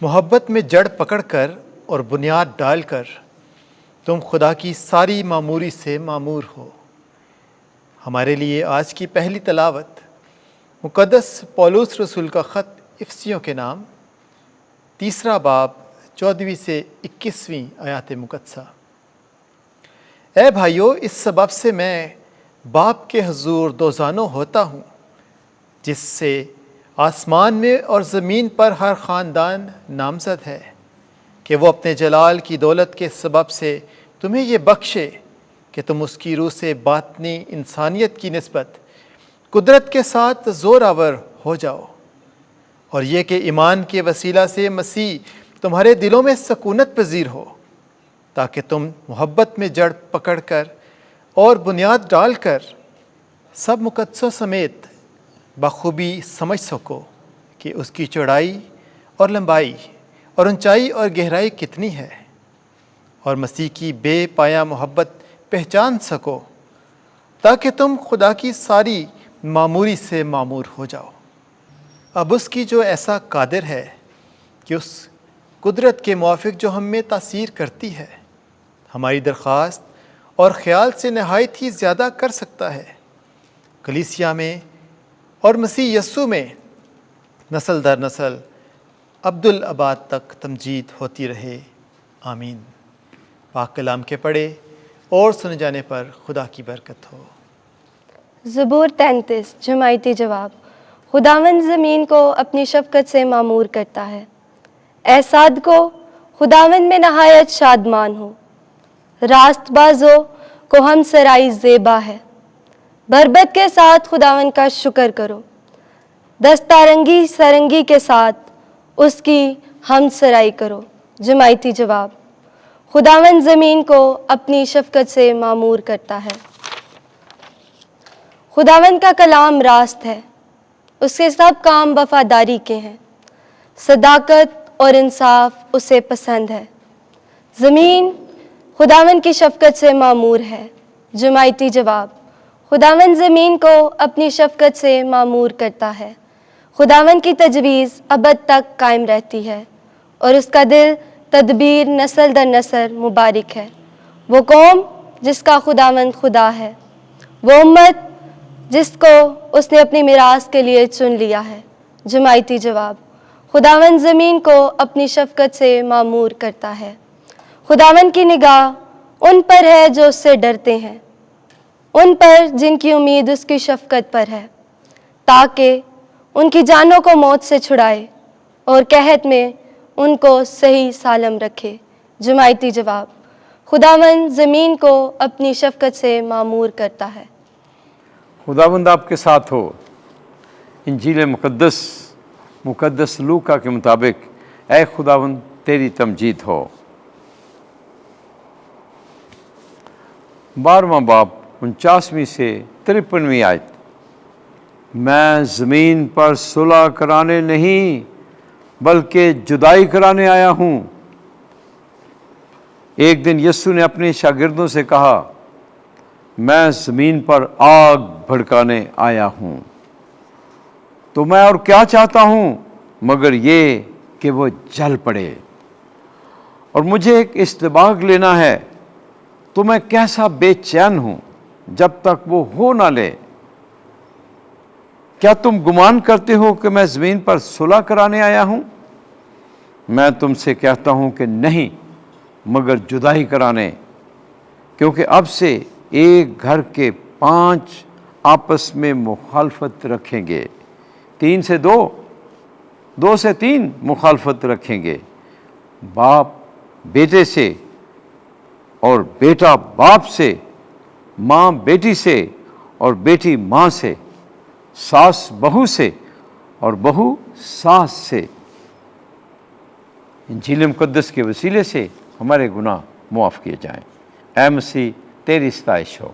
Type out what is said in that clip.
محبت میں جڑ پکڑ کر اور بنیاد ڈال کر تم خدا کی ساری معموری سے معمور ہو۔ ہمارے لیے آج کی پہلی تلاوت مقدس پولس رسول کا خط افسیوں کے نام 3 باب 14 سے 21 آیات مقدسہ۔ اے بھائیو، اس سبب سے میں باپ کے حضور دوزانوں ہوتا ہوں، جس سے آسمان میں اور زمین پر ہر خاندان نامزد ہے، کہ وہ اپنے جلال کی دولت کے سبب سے تمہیں یہ بخشے کہ تم اس کی روح سے باطنی انسانیت کی نسبت قدرت کے ساتھ زور آور ہو جاؤ، اور یہ کہ ایمان کے وسیلہ سے مسیح تمہارے دلوں میں سکونت پذیر ہو، تاکہ تم محبت میں جڑ پکڑ کر اور بنیاد ڈال کر سب مقدسوں سمیت بخوبی سمجھ سکو کہ اس کی چوڑائی اور لمبائی اور اونچائی اور گہرائی کتنی ہے، اور مسیح کی بے پایہ محبت پہچان سکو، تاکہ تم خدا کی ساری معموری سے معمور ہو جاؤ۔ اب اس کی جو ایسا قادر ہے کہ اس قدرت کے موافق جو ہم میں تاثیر کرتی ہے، ہماری درخواست اور خیال سے نہایت ہی زیادہ کر سکتا ہے، کلیسیا میں اور مسیح یسوع میں نسل در نسل ابدالآباد تک تمجید ہوتی رہے، آمین۔ پاک کلام کے پڑھے اور سنے جانے پر خدا کی برکت ہو۔ زبور 33 جماعتی جواب۔ خداوند زمین کو اپنی شفقت سے معمور کرتا ہے۔ اے صادقو، خداوند میں نہایت شادمان ہو، راست بازوں کو ہم سرائی زیبا ہے۔ بربت کے ساتھ خداوند کا شکر کرو، دستارنگی سرنگی کے ساتھ اس کی ہم سرائی کرو۔ جماعتی جواب۔ خداوند زمین کو اپنی شفقت سے معمور کرتا ہے۔ خداوند کا کلام راست ہے، اس کے سب کام وفاداری کے ہیں، صداقت اور انصاف اسے پسند ہے۔ زمین خداوند کی شفقت سے معمور ہے۔ جماعتی جواب۔ خداوند زمین کو اپنی شفقت سے معمور کرتا ہے۔ خداوند کی تجویز ابد تک قائم رہتی ہے، اور اس کا دل تدبیر نسل در نسل مبارک ہے۔ وہ قوم جس کا خداوند خدا ہے، وہ امت جس کو اس نے اپنی میراث کے لیے چن لیا ہے۔ جماعتی جواب۔ خداوند زمین کو اپنی شفقت سے معمور کرتا ہے۔ خداوند کی نگاہ ان پر ہے جو اس سے ڈرتے ہیں، ان پر جن کی امید اس کی شفقت پر ہے، تاکہ ان کی جانوں کو موت سے چھڑائے اور قحط میں ان کو صحیح سالم رکھے۔ جماعتی جواب۔ خداوند زمین کو اپنی شفقت سے معمور کرتا ہے۔ خداوند آپ کے ساتھ ہو۔ انجیل مقدس لوکا کے مطابق اے خداوند تیری تمجید ہو۔ 12واں باب 49 سے 53 آیت۔ میں زمین پر صلح کرانے نہیں بلکہ جدائی کرانے آیا ہوں۔ ایک دن یسوع نے اپنے شاگردوں سے کہا، میں زمین پر آگ بھڑکانے آیا ہوں، تو میں اور کیا چاہتا ہوں مگر یہ کہ وہ جل پڑے، اور مجھے ایک استباغ لینا ہے، تو میں کیسا بے چین ہوں جب تک وہ ہو نہ لے۔ کیا تم گمان کرتے ہو کہ میں زمین پر صلح کرانے آیا ہوں؟ میں تم سے کہتا ہوں کہ نہیں، مگر جدائی کرانے، کیونکہ اب سے ایک گھر کے 5 آپس میں مخالفت رکھیں گے، 3 سے 2، 2 سے 3 مخالفت رکھیں گے، باپ بیٹے سے اور بیٹا باپ سے، ماں بیٹی سے اور بیٹی ماں سے، ساس بہو سے اور بہو ساس سے۔ انجیل مقدس کے وسیلے سے ہمارے گناہ معاف کیے جائیں۔ اے مسیح تیری ستائش ہو۔